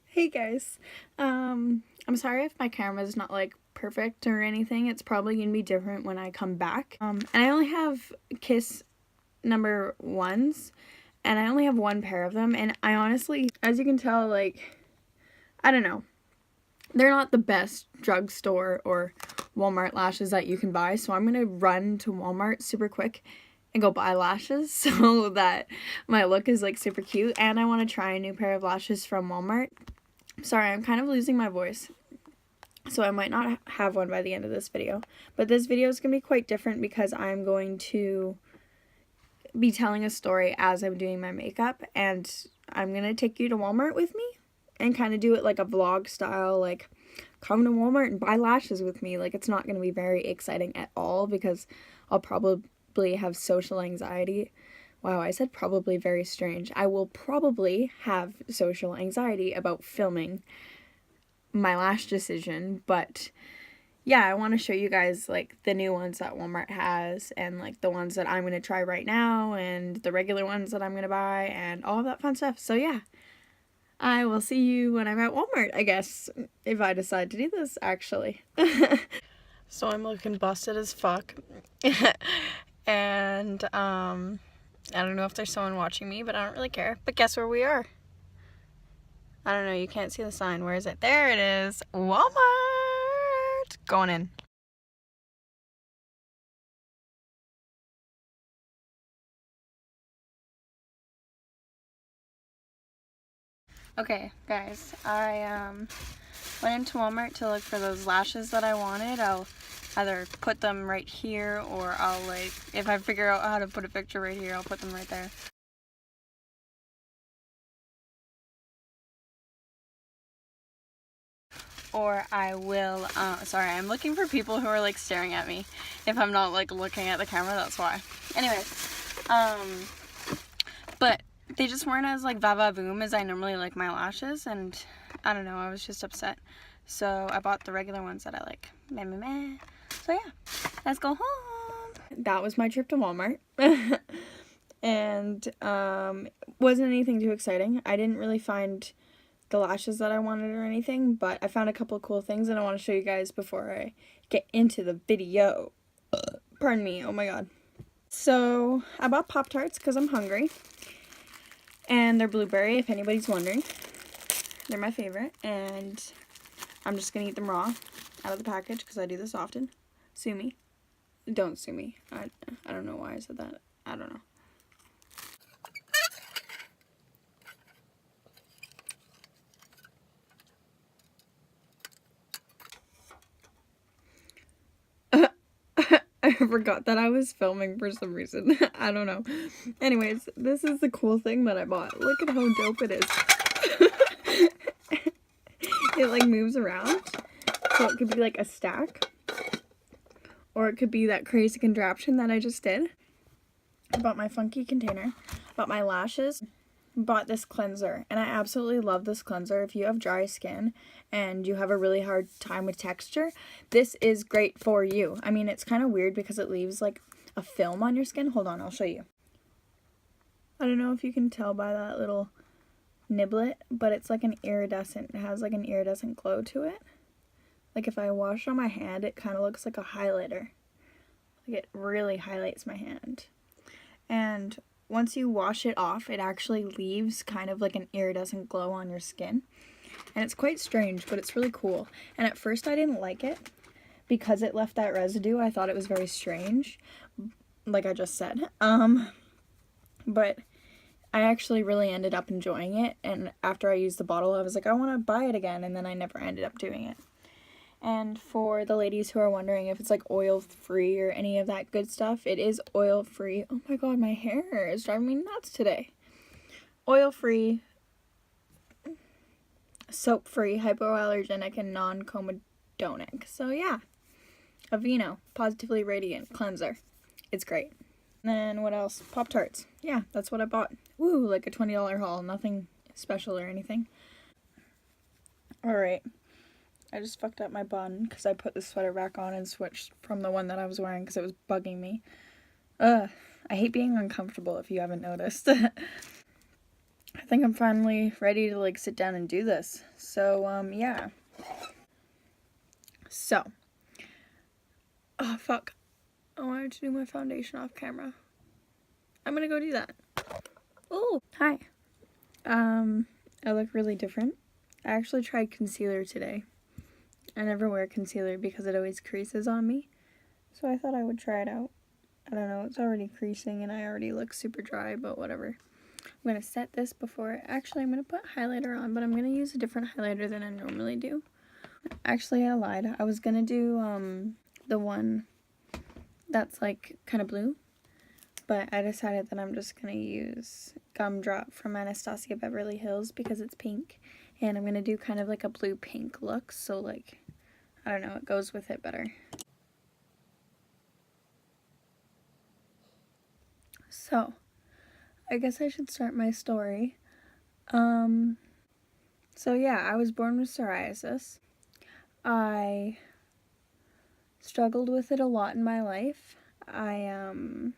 Hey guys. I'm sorry if my camera's not like perfect or anything. It's probably gonna be different when I come back. And I only have Kiss number 1s, and I only have one pair of them, and I honestly, as you can tell, like, I don't know. They're not the best drugstore or Walmart lashes that you can buy, so I'm gonna run to Walmart super quick and go buy lashes so that my look is like super cute. And I want to try a new pair of lashes from Walmart. Sorry, I'm kind of losing my voice, so I might not have one by the end of this video. But this video is going to be quite different because I'm going to be telling a story as I'm doing my makeup, and I'm going to take you to Walmart with me and kind of do it like a vlog style, like come to Walmart and buy lashes with me. Like, it's not going to be very exciting at all because I'll probably have social anxiety. Wow, I said probably, very strange. I will probably have social anxiety about filming my lash decision, but yeah, I want to show you guys like the new ones that Walmart has, and like the ones that I'm going to try right now, and the regular ones that I'm going to buy, and all of that fun stuff. So yeah, I will see you when I'm at Walmart, I guess, if I decide to do this, actually. So I'm looking busted as fuck. And, I don't know if there's someone watching me, but I don't really care. But guess where we are? I don't know, you can't see the sign. Where is it? There it is. Walmart! Going in. Okay, guys, I, went into Walmart to look for those lashes that I wanted. I'll either put them right here, or I'll, like, if I figure out how to put a picture right here, I'll put them right there. Or I will, sorry, I'm looking for people who are, like, staring at me. If I'm not, like, looking at the camera, that's why. Anyways, but they just weren't as, like, va-va-voom as I normally like my lashes, and I don't know, I was just upset. So I bought the regular ones that I like. Meh, meh, meh. So yeah, let's go home. That was my trip to Walmart. And, wasn't anything too exciting. I didn't really find the lashes that I wanted or anything, but I found a couple cool things and I want to show you guys before I get into the video. Pardon me, oh my god. So I bought Pop-Tarts because I'm hungry, and they're blueberry, if anybody's wondering. They're my favorite, and I'm just gonna eat them raw out of the package because I do this often. Sue me. Don't sue me. I don't know why I said that. I don't know. I forgot that I was filming for some reason. I don't know. Anyways, this is the cool thing that I bought. Look at how dope it is. It like moves around. So it could be like a stack. Or it could be that crazy contraption that I just did. I bought my funky container. Bought my lashes. Bought this cleanser, and I absolutely love this cleanser. If you have dry skin and you have a really hard time with texture, this is great for you. I mean, it's kind of weird because it leaves like a film on your skin. Hold on, I'll show you. I don't know if you can tell by that little niblet, but it's like an iridescent. It has like an iridescent glow to it. Like if I wash on my hand, it kind of looks like a highlighter. Like it really highlights my hand. And once you wash it off, it actually leaves kind of like an iridescent glow on your skin. And it's quite strange, but it's really cool. And at first I didn't like it because it left that residue. I thought it was very strange, like I just said. But I actually really ended up enjoying it. And after I used the bottle, I was like, I want to buy it again. And then I never ended up doing it. And for the ladies who are wondering if it's like oil-free or any of that good stuff, it is oil-free. Oh my god, my hair is driving me nuts today. Oil-free, soap-free, hypoallergenic, and non-comedonic. So yeah, Aveeno, Positively Radiant Cleanser. It's great. And then what else? Pop-Tarts. Yeah, that's what I bought. Woo, like a $20 haul. Nothing special or anything. Alright. I just fucked up my bun because I put the sweater back on and switched from the one that I was wearing because it was bugging me. I hate being uncomfortable if you haven't noticed. I thought think I'm finally ready to like sit down and do this. So, yeah. So, oh fuck, I wanted to do my foundation off camera. I'm gonna go do that. Oh, hi. I look really different. I actually tried concealer today. I never wear concealer because it always creases on me. So I thought I would try it out. I don't know, it's already creasing and I already look super dry, but whatever. I'm going to set this before, actually I'm going to put highlighter on, but I'm going to use a different highlighter than I normally do. Actually, I lied. I was going to do the one that's like kind of blue, but I decided that I'm just going to use Gumdrop from Anastasia Beverly Hills because it's pink, and I'm going to do kind of like a blue pink look, so like, I don't know, it goes with it better. So, I guess I should start my story. So yeah, I was born with psoriasis. I struggled with it a lot in my life. When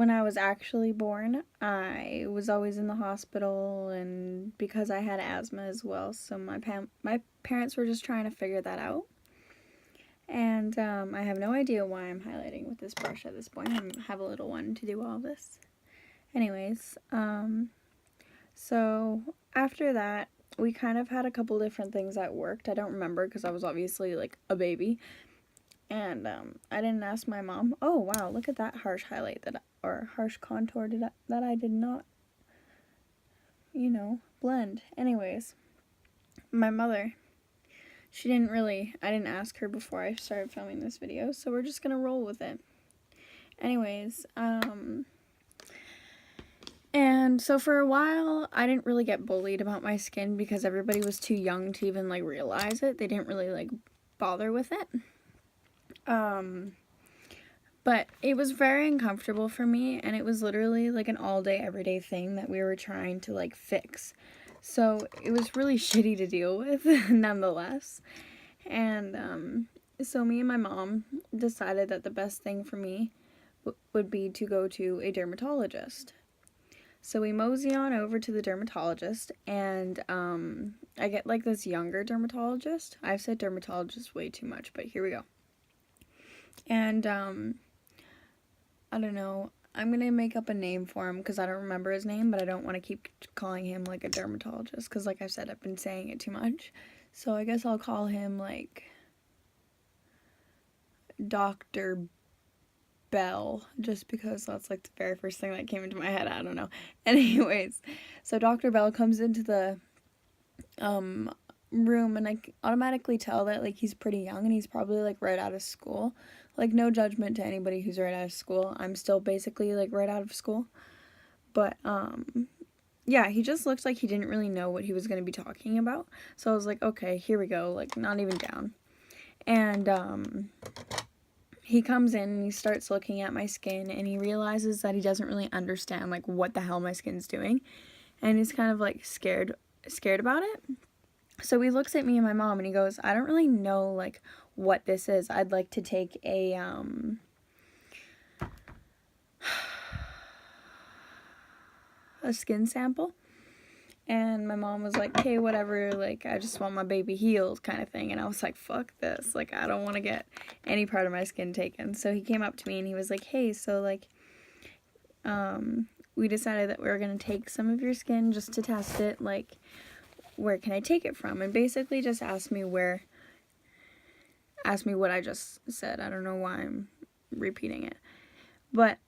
I was actually born, I was always in the hospital, and because I had asthma as well, so my parents were just trying to figure that out. And I have no idea why I'm highlighting with this brush at this point. I have a little one to do all this. Anyways, so after that, we kind of had a couple different things that worked. I don't remember because I was obviously like a baby. And I didn't ask my mom. Oh wow, look at that harsh highlight or harsh contour that I did not, you know, blend. Anyways, my mother, I didn't ask her before I started filming this video, so we're just gonna roll with it. Anyways, and so for a while, I didn't really get bullied about my skin because everybody was too young to even, like, realize it. They didn't really, like, bother with it. But it was very uncomfortable for me, and it was literally, like, an all-day, everyday thing that we were trying to, like, fix. So it was really shitty to deal with, nonetheless. And, so me and my mom decided that the best thing for me would be to go to a dermatologist. So we mosey on over to the dermatologist, and I get like this younger dermatologist. I've said dermatologist way too much, but here we go. And I don't know, I'm gonna make up a name for him because I don't remember his name, but I don't want to keep calling him like a dermatologist because, like I said, I've been saying it too much. So I guess I'll call him like Dr. Bell, just because that's like the very first thing that came into my head. I don't know. Anyways, so Dr. Bell comes into the room, and I automatically tell that like he's pretty young and he's probably like right out of school. Like, no judgment to anybody who's right out of school. I'm still basically like right out of school. But yeah, he just looks like he didn't really know what he was going to be talking about. So I was like, okay, here we go, like not even down. And he comes in and he starts looking at my skin, and he realizes that he doesn't really understand like what the hell my skin's doing, and he's kind of like scared about it. So he looks at me and my mom and he goes, I don't really know like what this is. I'd like to take a skin sample. And my mom was like, hey, whatever, like, I just want my baby healed kind of thing. And I was like, fuck this. Like, I don't want to get any part of my skin taken. So he came up to me and he was like, hey, so, like, we decided that we were going to take some of your skin just to test it. Like, where can I take it from? And basically just asked me what I just said. I don't know why I'm repeating it. But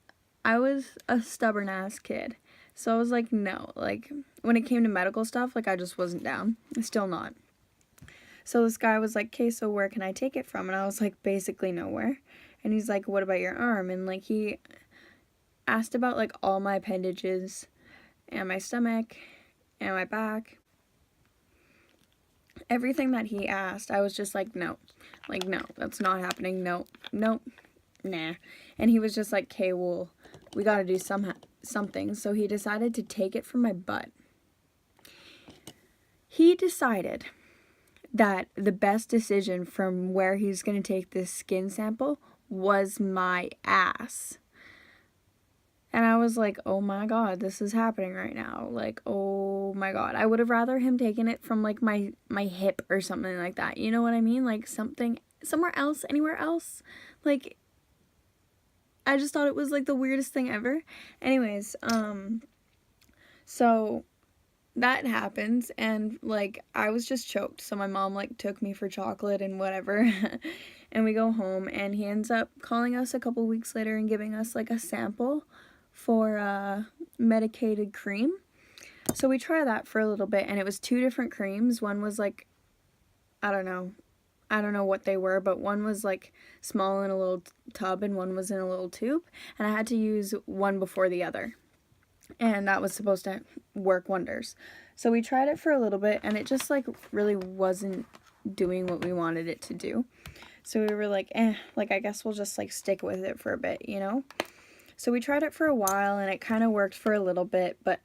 I was a stubborn-ass kid. So I was like, no, like, when it came to medical stuff, like, I just wasn't down. Still not. So this guy was like, okay, so where can I take it from? And I was like, basically nowhere. And he's like, what about your arm? And, like, he asked about, like, all my appendages and my stomach and my back. Everything that he asked, I was just like, no. Like, no, that's not happening. No, nope, nah. And he was just like, okay, well, we gotta do something. So he decided to take it from my butt. He decided that the best decision from where he's going to take this skin sample was my ass. And I was like, oh my god, this is happening right now. Like, oh my god. I would have rather him taken it from, like, my hip or something like that. You know what I mean? Like, something, somewhere else, anywhere else. Like, I just thought it was, like, the weirdest thing ever. Anyways, so that happens, and, like, I was just choked. So my mom, like, took me for chocolate and whatever. And we go home, and he ends up calling us a couple weeks later and giving us, like, a sample for medicated cream. So we try that for a little bit, and it was 2 different creams. One was like, I don't know what they were, but one was like small in a little tub and one was in a little tube, and I had to use one before the other, and that was supposed to work wonders. So we tried it for a little bit, and it just like really wasn't doing what we wanted it to do. So we were like, like, I guess we'll just like stick with it for a bit, you know? So we tried it for a while, and it kind of worked for a little bit, but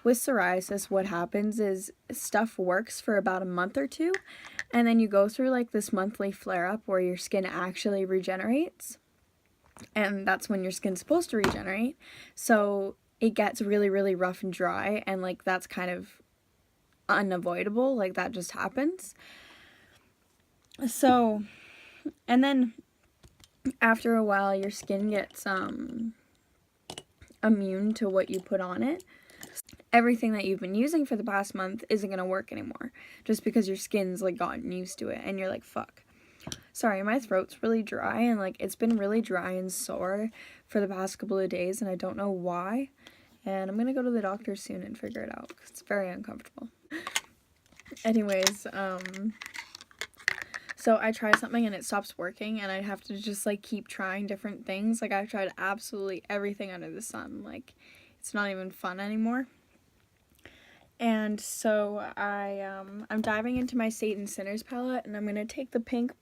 with psoriasis, what happens is stuff works for about a month or 2, and then you go through like this monthly flare-up where your skin actually regenerates, and that's when your skin's supposed to regenerate. So it gets really, really rough and dry, and like that's kind of unavoidable, like that just happens. So, and then after a while, your skin gets immune to what you put on it. Everything that you've been using for the past month isn't gonna work anymore, just because your skin's like gotten used to it, and you're like, fuck. Sorry, my throat's really dry, and like it's been really dry and sore for the past couple of days, and I don't know why. And I'm gonna go to the doctor soon and figure it out, because it's very uncomfortable. Anyways, so I try something and it stops working, and I have to just like keep trying different things. Like, I've tried absolutely everything under the sun. Like, it's not even fun anymore. And so I'm diving into my Satan Sinners palette, and I'm gonna take the pink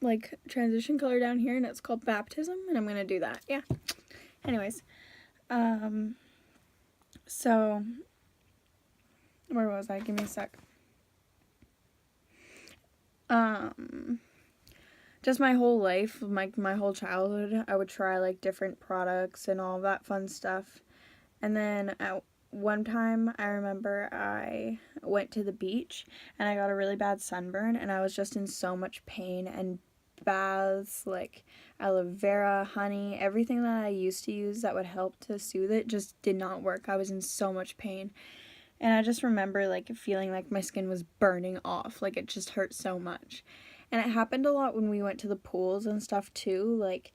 like transition color down here, and it's called Baptism, and I'm gonna do that. Yeah. Anyways, so where was I? Give me a sec. Just my whole life, like my whole childhood, I would try like different products and all that fun stuff. And then at one time, I remember I went to the beach and I got a really bad sunburn, and I was just in so much pain, and baths, like aloe vera, honey, everything that I used to use that would help to soothe it just did not work. I was in so much pain. And I just remember like feeling like my skin was burning off, like it just hurt so much. And it happened a lot when we went to the pools and stuff too. Like,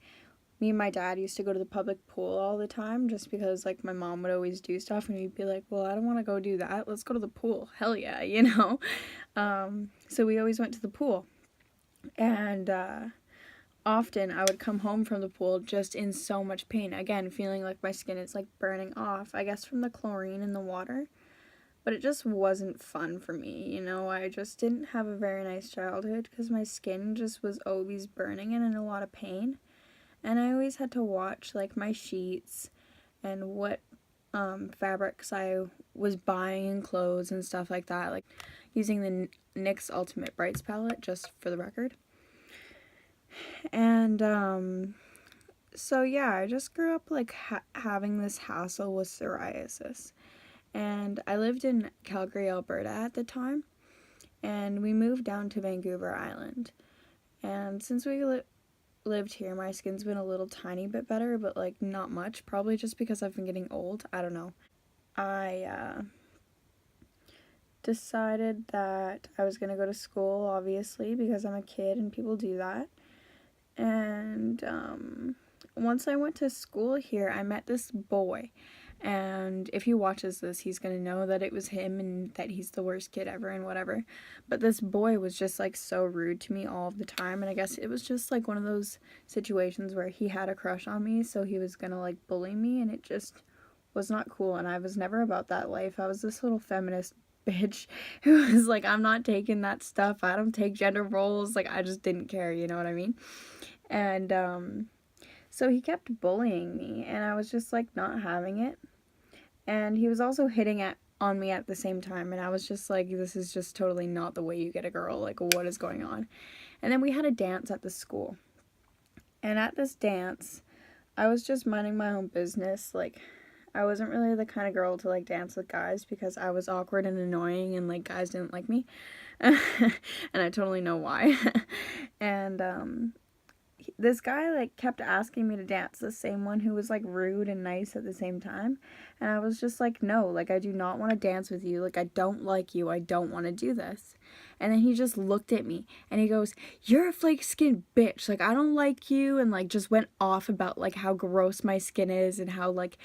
me and my dad used to go to the public pool all the time, just because like my mom would always do stuff, and we'd be like, well, I don't want to go do that, let's go to the pool, hell yeah, you know. So we always went to the pool, and often I would come home from the pool just in so much pain, again feeling like my skin is like burning off, I guess from the chlorine in the water. But it just wasn't fun for me, you know. I just didn't have a very nice childhood because my skin just was always burning and in a lot of pain. And I always had to watch, like, my sheets and what fabrics I was buying and clothes and stuff like that. Like, using the N.Y.X Ultimate Brights palette, just for the record. And, so yeah, I just grew up, like, having this hassle with psoriasis. And I lived in Calgary, Alberta at the time. And we moved down to Vancouver Island. And since we lived here, my skin's been a little tiny bit better, but like not much, probably just because I've been getting old. I don't know. I decided that I was gonna go to school, obviously, because I'm a kid and people do that. And once I went to school here, I met this boy, and if he watches this, he's gonna know that it was him and that he's the worst kid ever and whatever. But this boy was just like so rude to me all of the time, and I guess it was just like one of those situations where he had a crush on me, so he was gonna like bully me, and it just was not cool. And I was never about that life. I was this little feminist bitch who was like, I'm not taking that stuff, I don't take gender roles, like I just didn't care, you know what I mean? And so he kept bullying me, and I was just like not having it. And he was also hitting on me at the same time, and I was just like, this is just totally not the way you get a girl, like what is going on? And then we had a dance at the school, and at this dance I was just minding my own business, like I wasn't really the kind of girl to like dance with guys because I was awkward and annoying and like guys didn't like me. And I totally know why. And this guy like kept asking me to dance, the same one who was like rude and nice at the same time. And I was just like, no, like I do not want to dance with you. Like I don't like you. I don't want to do this. And then he just looked at me and he goes, you're a flake skinned bitch. Like I don't like you. And like just went off about like how gross my skin is and how like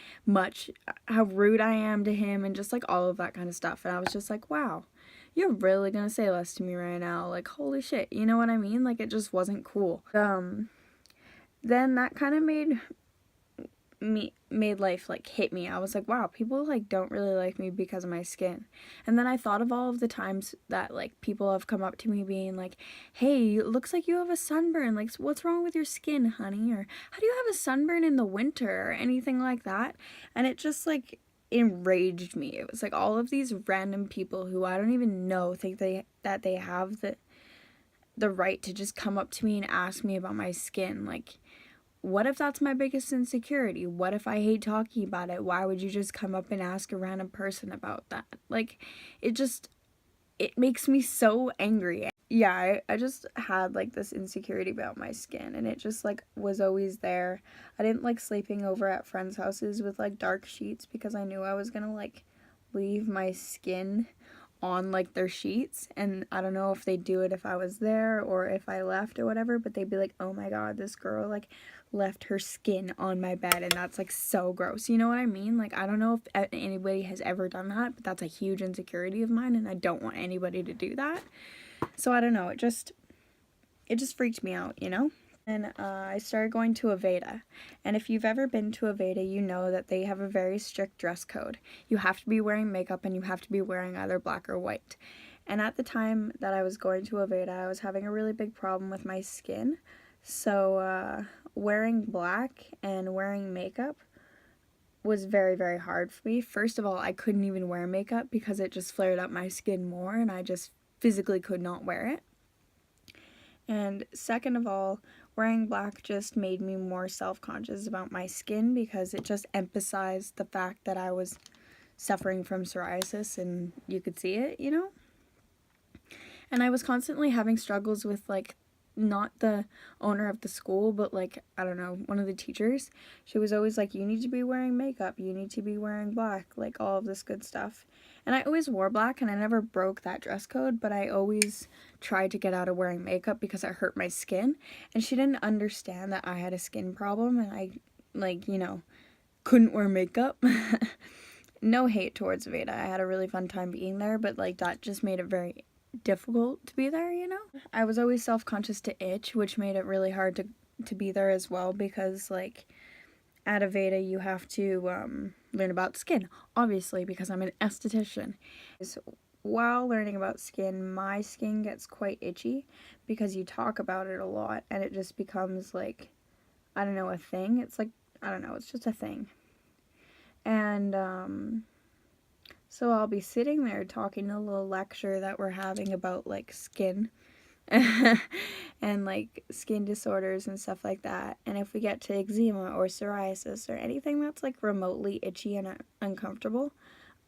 how rude I am to him and just like all of that kind of stuff. And I was just like, wow, you're really gonna say less to me right now. Like, holy shit, you know what I mean? Like, it just wasn't cool. Then that kind of made life like hit me. I was like, wow, people like don't really like me because of my skin. And then I thought of all of the times that like people have come up to me being like, hey, it looks like you have a sunburn, like what's wrong with your skin, honey? Or how do you have a sunburn in the winter or anything like that? And it just like enraged me. It was like all of these random people who I don't even know think that they have the right to just come up to me and ask me about my skin. Like, what if that's my biggest insecurity? What if I hate talking about it? Why would you just come up and ask a random person about that? Like, it makes me so angry. Yeah, I just had like this insecurity about my skin and it just like was always there. I didn't like sleeping over at friends' houses with like dark sheets because I knew I was gonna like leave my skin on like their sheets, and I don't know if they'd do it if I was there or if I left or whatever, but they'd be like, oh my god, this girl like left her skin on my bed, and that's like so gross, you know what I mean? Like I don't know if anybody has ever done that, but that's a huge insecurity of mine and I don't want anybody to do that. So I don't know, it just freaked me out, you know? And I started going to Aveda. And if you've ever been to Aveda, you know that they have a very strict dress code. You have to be wearing makeup and you have to be wearing either black or white. And at the time that I was going to Aveda, I was having a really big problem with my skin. So wearing black and wearing makeup was very, very hard for me. First of all, I couldn't even wear makeup because it just flared up my skin more and I just physically could not wear it. And second of all, wearing black just made me more self-conscious about my skin because it just emphasized the fact that I was suffering from psoriasis and you could see it, you know? And I was constantly having struggles with like not the owner of the school, but like, I don't know, one of the teachers. She was always like, you need to be wearing makeup, you need to be wearing black, like all of this good stuff. And I always wore black and I never broke that dress code, but I always tried to get out of wearing makeup because it hurt my skin. And she didn't understand that I had a skin problem and I, like, you know, couldn't wear makeup. No hate towards Veda. I had a really fun time being there, but like that just made it very difficult to be there, you know? I was always self-conscious to itch, which made it really hard to be there as well because like at Aveda you have to learn about skin, obviously, because I'm an esthetician. So while learning about skin, my skin gets quite itchy because you talk about it a lot and it just becomes like, I don't know, a thing. It's like, I don't know, it's just a thing. And so I'll be sitting there talking a little lecture that we're having about like skin and like skin disorders and stuff like that. And if we get to eczema or psoriasis or anything that's like remotely itchy and uncomfortable,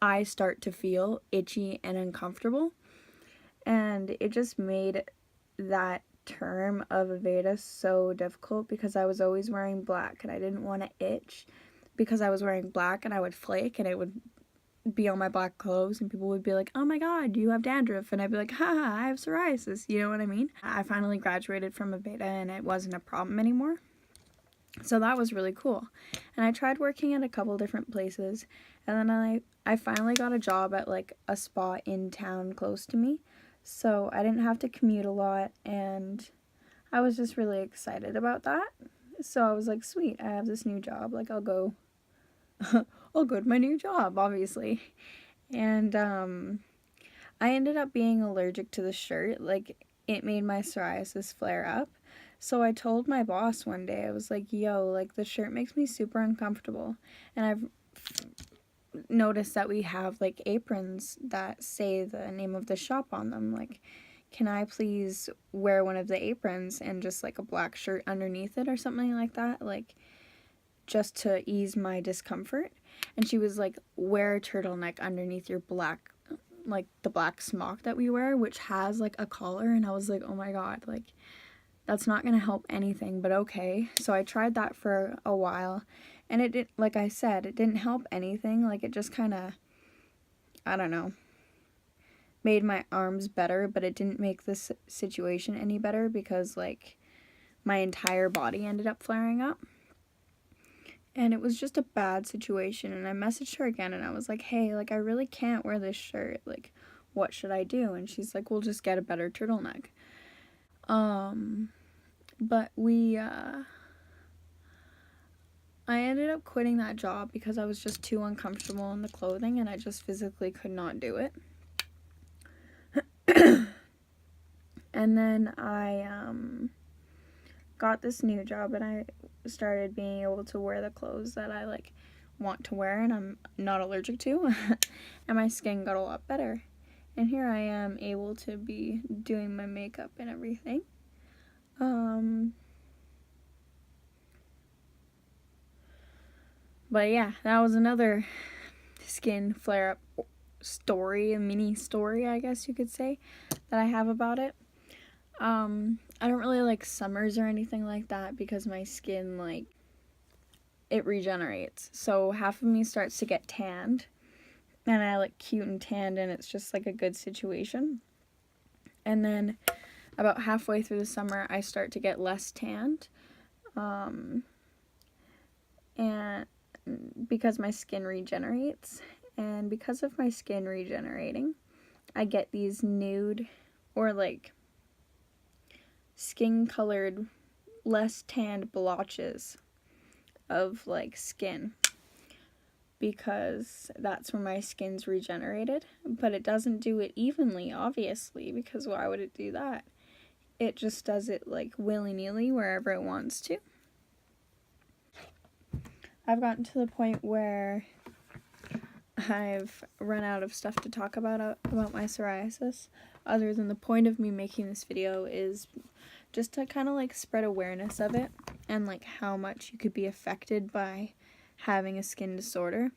I start to feel itchy and uncomfortable. And it just made that term of Aveda so difficult because I was always wearing black and I didn't want to itch because I was wearing black and I would flake and it would be on my black clothes and people would be like, oh my god, you have dandruff, and I'd be like, haha, I have psoriasis, you know what I mean? I finally graduated from Aveda and it wasn't a problem anymore, so that was really cool. And I tried working at a couple different places, and then I finally got a job at like a spa in town close to me, so I didn't have to commute a lot and I was just really excited about that. So I was like, sweet, I have this new job, like I'll go to my new job, obviously. And I ended up being allergic to the shirt. Like, it made my psoriasis flare up. So I told my boss one day, I was like, yo, like, the shirt makes me super uncomfortable. And I've noticed that we have, like, aprons that say the name of the shop on them. Like, can I please wear one of the aprons and just, like, a black shirt underneath it or something like that? Like, just to ease my discomfort. and she was like, wear a turtleneck underneath your black, like the black smock that we wear, which has like a collar. And I was like, oh my god, like that's not gonna help anything, but okay. So I tried that for a while, and it did, like I said, it didn't help anything. Like it just kind of, I don't know, made my arms better, but it didn't make this situation any better because like my entire body ended up flaring up. And it was just a bad situation, and I messaged her again and I was like, hey, like I really can't wear this shirt, like what should I do? And she's like, well, just get a better turtleneck. But I ended up quitting that job because I was just too uncomfortable in the clothing and I just physically could not do it. And then I got this new job and I started being able to wear the clothes that I like want to wear and I'm not allergic to. And my skin got a lot better. And here I am able to be doing my makeup and everything. But yeah, that was another skin flare-up story, a mini story, I guess you could say, that I have about it. I don't really like summers or anything like that because my skin, like, it regenerates. So half of me starts to get tanned, and I look cute and tanned, and it's just like a good situation. And then about halfway through the summer, I start to get less tanned, and because my skin regenerates, and because of my skin regenerating, I get these nude or like skin colored, less tanned blotches of like skin, because that's where my skin's regenerated. But it doesn't do it evenly, obviously, because why would it do that? It just does it like willy-nilly wherever it wants to. I've gotten to the point where I've run out of stuff to talk about my psoriasis, other than the point of me making this video is just to kind of like spread awareness of it and like how much you could be affected by having a skin disorder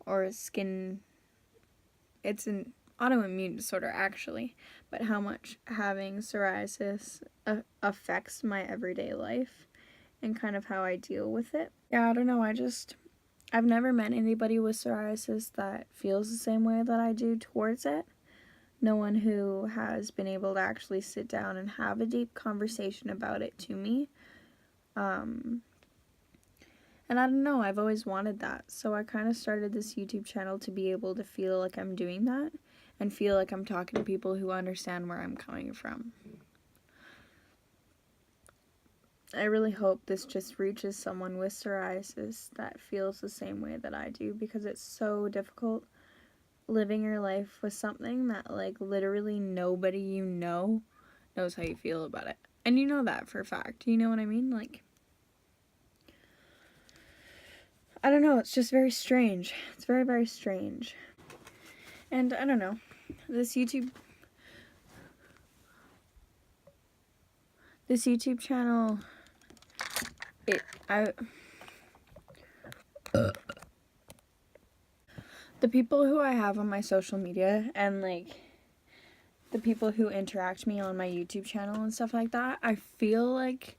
or it's an autoimmune disorder actually, but how much having psoriasis affects my everyday life and kind of how I deal with it. Yeah, I don't know, I've never met anybody with psoriasis that feels the same way that I do towards it. No one who has been able to actually sit down and have a deep conversation about it to me. And I don't know, I've always wanted that. So I kind of started this YouTube channel to be able to feel like I'm doing that and feel like I'm talking to people who understand where I'm coming from. I really hope this just reaches someone with psoriasis that feels the same way that I do, because it's so difficult living your life with something that like literally nobody you know knows how you feel about it. And you know that for a fact. You know what I mean? Like, I don't know, it's just very strange. It's very, very strange. And I don't know, this YouTube channel, the people who I have on my social media and like the people who interact me on my YouTube channel and stuff like that, I feel like,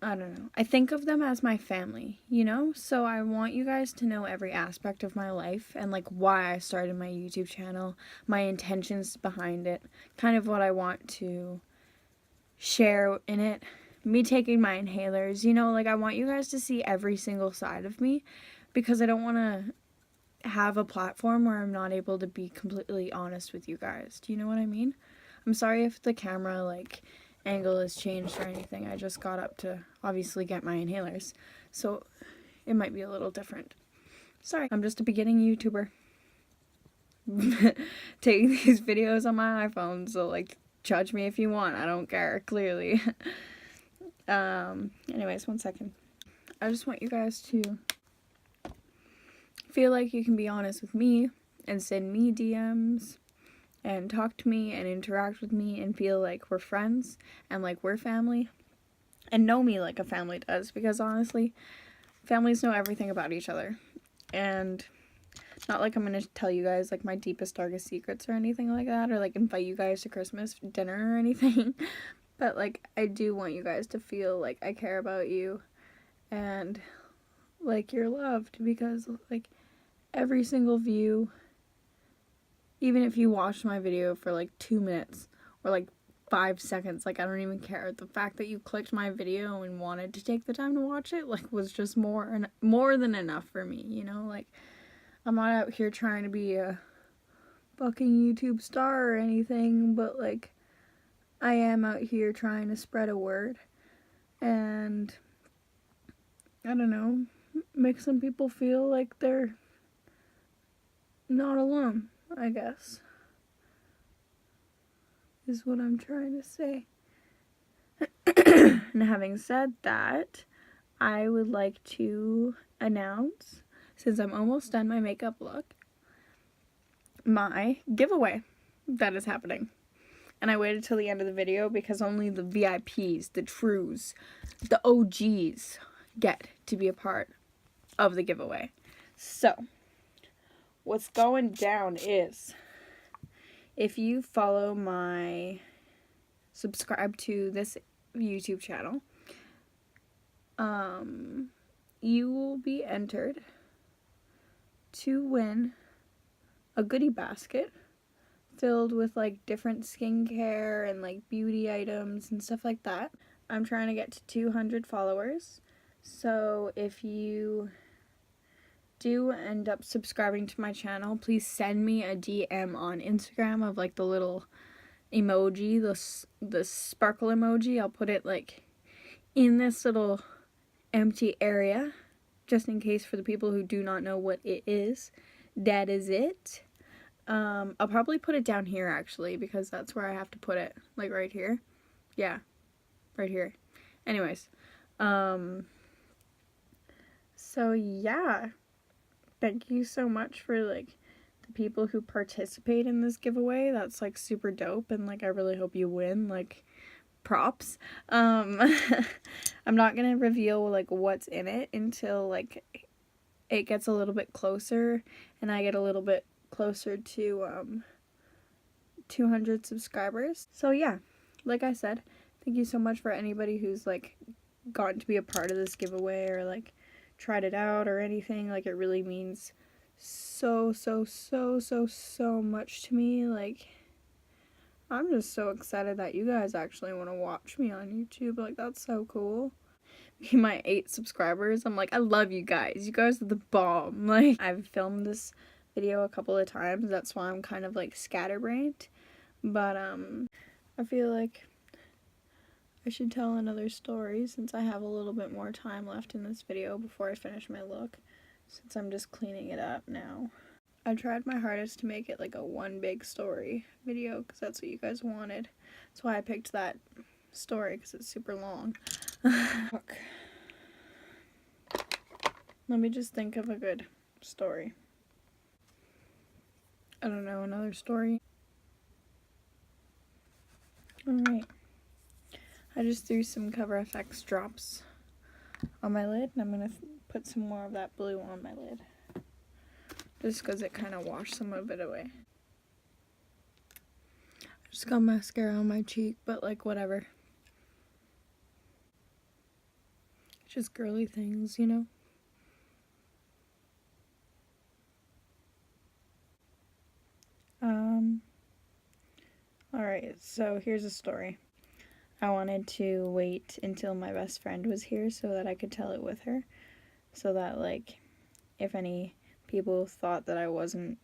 I don't know, I think of them as my family, you know? So I want you guys to know every aspect of my life and like why I started my YouTube channel, my intentions behind it, kind of what I want to share in it, me taking my inhalers, you know, like I want you guys to see every single side of me, because I don't want to have a platform where I'm not able to be completely honest with you guys. Do you know what I mean? I'm sorry if the camera like angle has changed or anything. I just got up to obviously get my inhalers, so it might be a little different. Sorry, I'm just a beginning YouTuber taking these videos on my iPhone, so like judge me if you want, I don't care, clearly. Anyways, one second. I just want you guys to feel like you can be honest with me and send me DMs and talk to me and interact with me and feel like we're friends and like we're family and know me like a family does, because honestly, families know everything about each other. And not like I'm gonna tell you guys like my deepest, darkest secrets or anything like that, or like invite you guys to Christmas dinner or anything. But like I do want you guys to feel like I care about you and like you're loved, because like every single view, even if you watched my video for like 2 minutes or like 5 seconds, like I don't even care. The fact that you clicked my video and wanted to take the time to watch it like was just more than enough for me, you know? Like I'm not out here trying to be a fucking YouTube star or anything, but like I am out here trying to spread a word and I don't know, make some people feel like they're not alone, I guess, is what I'm trying to say. And having said that, I would like to announce, since I'm almost done my makeup look, my giveaway that is happening. And I waited till the end of the video because only the VIPs, the trues, the OGs get to be a part of the giveaway. So, what's going down is, if you follow subscribe to this YouTube channel, you will be entered to win a goodie basket filled with like different skincare and like beauty items and stuff like that. I'm trying to get to 200 followers, so if you do end up subscribing to my channel, please send me a DM on Instagram of like the little emoji, the sparkle emoji. I'll put it like in this little empty area, just in case for the people who do not know what it is. That is it. I'll probably put it down here actually, because that's where I have to put it, like right here. Yeah, right here. Anyways, so yeah, thank you so much for like the people who participate in this giveaway. That's like super dope, and like I really hope you win. Like, props. I'm not gonna reveal like what's in it until like it gets a little bit closer and I get a little bit closer to 200 subscribers. So yeah, like I said, thank you so much for anybody who's like gotten to be a part of this giveaway or like tried it out or anything. Like, it really means so much to me. Like, I'm just so excited that you guys actually want to watch me on YouTube. Like, that's so cool. My 8 subscribers, I'm like, I love you guys. You guys are the bomb. Like, I've filmed this video a couple of times. That's why I'm kind of like scatterbrained. But I feel like I should tell another story since I have a little bit more time left in this video before I finish my look, since I'm just cleaning it up now. I tried my hardest to make it like a one big story video because that's what you guys wanted. That's why I picked that story, because it's super long. Look. Let me just think of a good story. I don't know, another story. Alright. I just threw some Cover FX drops on my lid, and I'm going to put some more of that blue on my lid. Just because it kind of washed some of it away. I just got mascara on my cheek, but like, whatever. It's just girly things, you know? Alright, so here's a story. I wanted to wait until my best friend was here so that I could tell it with her. So that, like, if any people thought that I wasn't,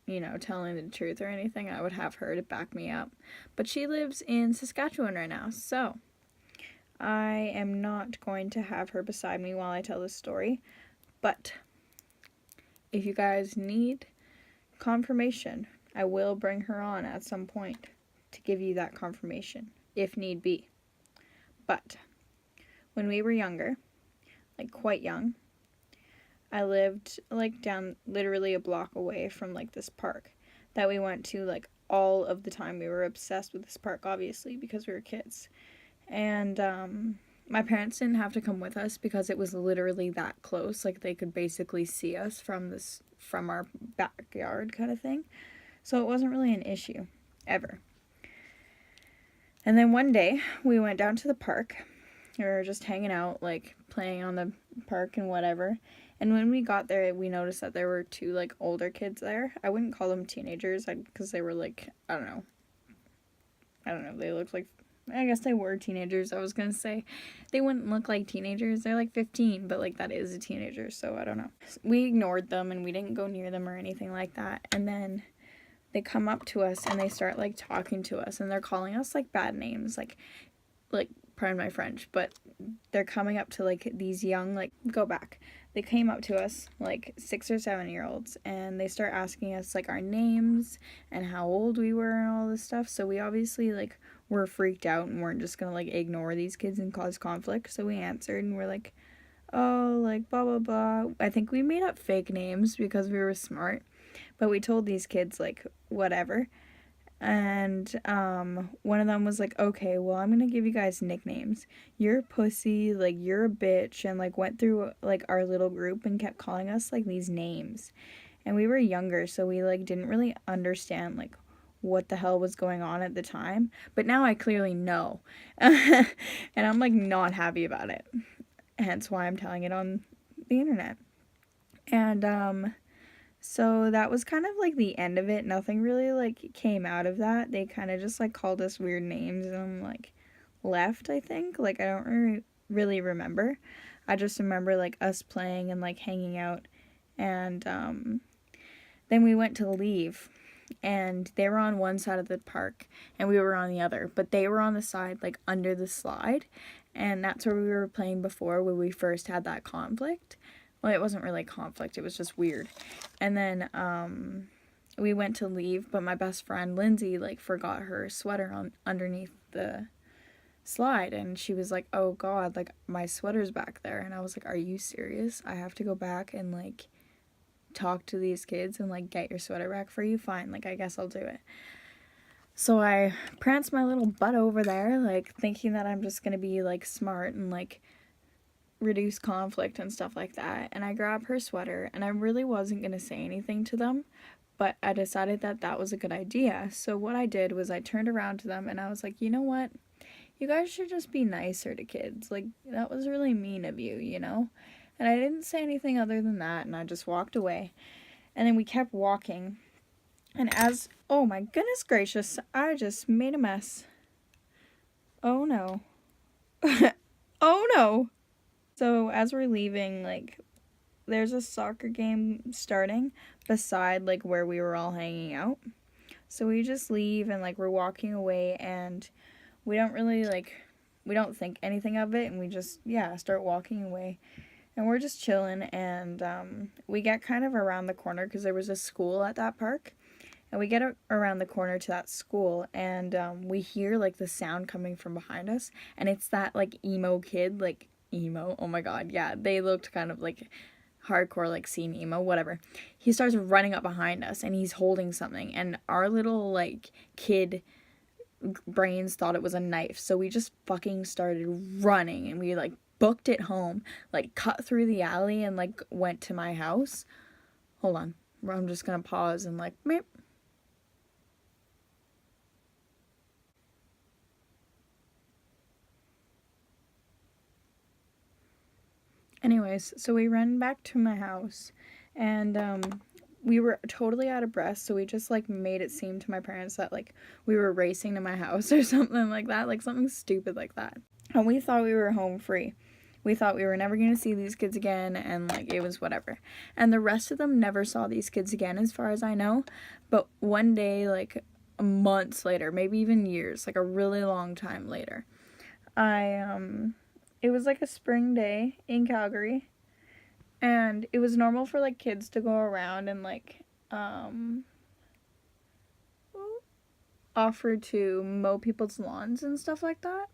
you know, telling the truth or anything, I would have her to back me up. But she lives in Saskatchewan right now, so I am not going to have her beside me while I tell this story. But if you guys need confirmation, I will bring her on at some point to give you that confirmation, if need be. But when we were younger, like quite young, I lived like down literally a block away from like this park that we went to like all of the time. We were obsessed with this park, obviously, because we were kids. And My parents didn't have to come with us because it was literally that close. Like, they could basically see us from our backyard kind of thing. So it wasn't really an issue, ever. And then one day, we went down to the park. We were just hanging out, like, playing on the park and whatever. And when we got there, we noticed that there were two, like, older kids there. I wouldn't call them teenagers, because they were, like, I don't know, they looked like, I guess they were teenagers. I was gonna say they wouldn't look like teenagers. They're like 15, but like that is a teenager, so I don't know. We ignored them and we didn't go near them or anything like that. And then they come up to us and they start like talking to us and they're calling us like bad names, like pardon my French, but they're coming up to like these young, like, go back. They came up to us like 6 or 7 year olds and they start asking us like our names and how old we were and all this stuff. So we obviously like were freaked out and weren't just gonna like ignore these kids and cause conflict. So we answered and we're like, oh, like blah blah blah. I think we made up fake names because we were smart, but we told these kids like whatever. And one of them was like, okay, well, I'm gonna give you guys nicknames. You're a pussy, like you're a bitch, and like went through like our little group and kept calling us like these names. And we were younger, so we like didn't really understand like what the hell was going on at the time, but now I clearly know. And I'm like not happy about it, hence why I'm telling it on the internet. And so that was kind of like the end of it. Nothing really like came out of that. They kind of just like called us weird names and I'm like left, I think. Like I don't really remember. I just remember like us playing and like hanging out. And then we went to leave and they were on one side of the park and we were on the other, but they were on the side like under the slide, and that's where we were playing before, where we first had that conflict. Well, it wasn't really conflict, it was just weird. And then we went to leave, but my best friend Lindsay like forgot her sweater on underneath the slide, and she was like, oh god, like my sweater's back there. And I was like, are you serious? I have to go back and like talk to these kids and like get your sweater back for you? Fine, like I guess I'll do it. So I pranced my little butt over there, like thinking that I'm just gonna be like smart and like reduce conflict and stuff like that. And I grabbed her sweater and I really wasn't gonna say anything to them, but I decided that that was a good idea. So what I did was I turned around to them and I was like, you know what, you guys should just be nicer to kids. Like that was really mean of you, you know? And I didn't say anything other than that, and I just walked away. And then we kept walking. And oh my goodness gracious, I just made a mess. Oh no. Oh no. So as we're leaving, like, there's a soccer game starting beside, like, where we were all hanging out. So we just leave and, like, we're walking away and we don't really, like, we don't think anything of it, and we just, yeah, start walking away. And we're just chilling, and we get kind of around the corner because there was a school at that park. And we get around the corner to that school, and we hear, like, the sound coming from behind us. And it's that, like, emo kid, like, emo, oh my god, yeah, they looked kind of, like, hardcore, like, scene emo, whatever. He starts running up behind us, and he's holding something. And our little, like, kid brains thought it was a knife. So we just fucking started running, and we, like, booked it home, like cut through the alley and like went to my house. Hold on, I'm just gonna pause and like meep. Anyways, so we ran back to my house and we were totally out of breath, so we just like made it seem to my parents that like we were racing to my house or something like that, like something stupid like that. And we thought we were home free. We thought we were never going to see these kids again, and, like, it was whatever. And the rest of them never saw these kids again, as far as I know. But one day, like, months later, maybe even years, like, a really long time later, it was, like, a spring day in Calgary, and it was normal for, like, kids to go around and, like, offer to mow people's lawns and stuff like that.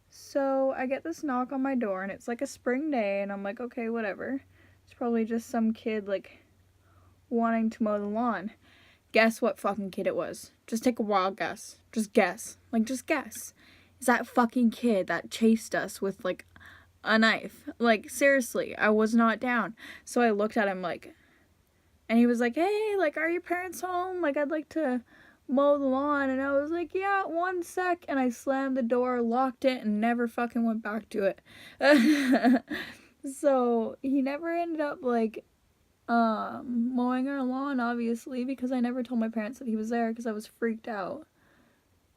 So I get this knock on my door, and it's like a spring day, and I'm like, okay, whatever. It's probably just some kid, like, wanting to mow the lawn. Guess what fucking kid it was? Just take a wild guess. Just guess. Like, just guess. is that fucking kid that chased us with, like, a knife. Like, seriously, I was not down. So I looked at him, like, and he was like, hey, like, are your parents home? Like, I'd like to mow the lawn. And I was like, yeah, 1 sec. And I slammed the door, locked it, and never fucking went back to it. So he never ended up, like, mowing our lawn, obviously, because I never told my parents that he was there because I was freaked out.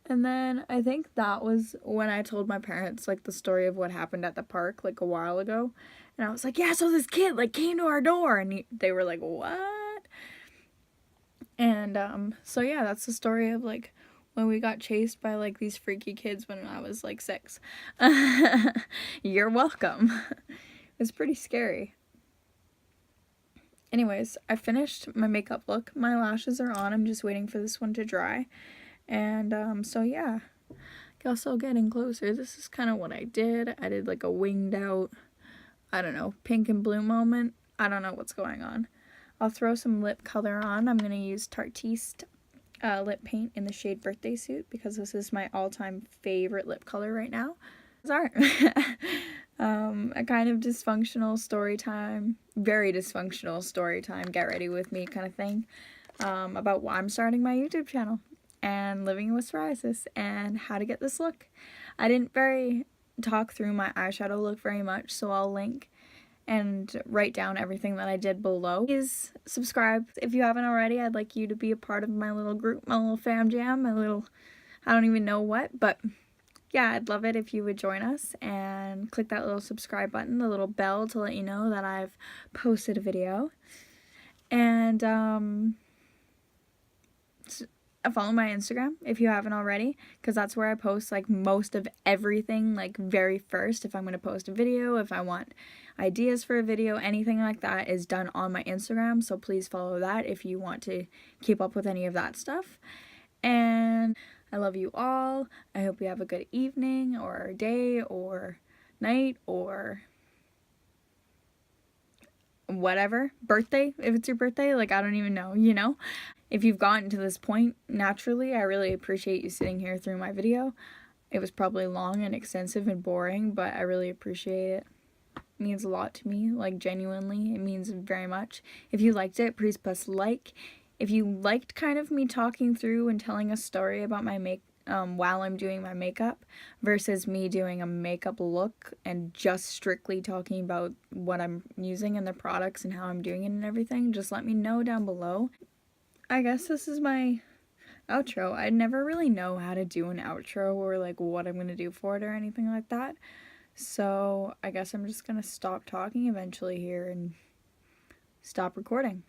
And then I think that was when I told my parents, like, the story of what happened at the park, like, a while ago. And I was like, yeah, so this kid, like, came to our door. And they were like, what? And, so yeah, that's the story of, like, when we got chased by, like, these freaky kids when I was, like, 6. You're welcome. It was pretty scary. Anyways, I finished my makeup look. My lashes are on. I'm just waiting for this one to dry. And, so yeah. Guess I'll get in closer. This is kind of what I did. I did, like, a winged out, I don't know, pink and blue moment. I don't know what's going on. I'll throw some lip color on. I'm going to use Tartiste lip paint in the shade Birthday Suit because this is my all-time favorite lip color right now. Sorry. A kind of dysfunctional story time, very dysfunctional story time, get ready with me kind of thing, about why I'm starting my YouTube channel and living with psoriasis and how to get this look. I didn't talk through my eyeshadow look very much, so I'll link and write down everything that I did below. Please subscribe if you haven't already. I'd like you to be a part of my little group, my little fam jam, my little, I don't even know what, but yeah, I'd love it if you would join us and click that little subscribe button, the little bell to let you know that I've posted a video. And follow my Instagram if you haven't already, because that's where I post, like, most of everything, like, very first. If I'm going to post a video, if I want ideas for a video, anything like that is done on my Instagram, so please follow that if you want to keep up with any of that stuff. And I love you all. I hope you have a good evening or day or night or whatever. Birthday, if it's your birthday, like, I don't even know, you know? If you've gotten to this point naturally, I really appreciate you sitting here through my video. It was probably long and extensive and boring, but I really appreciate it. It means a lot to me, like, genuinely. It means very much. If you liked it, please press like. If you liked kind of me talking through and telling a story about my while I'm doing my makeup versus me doing a makeup look and just strictly talking about what I'm using and the products and how I'm doing it and everything, just let me know down below. I guess this is my outro. I never really know how to do an outro or, like, what I'm gonna do for it or anything like that. So I guess I'm just gonna stop talking eventually here and stop recording.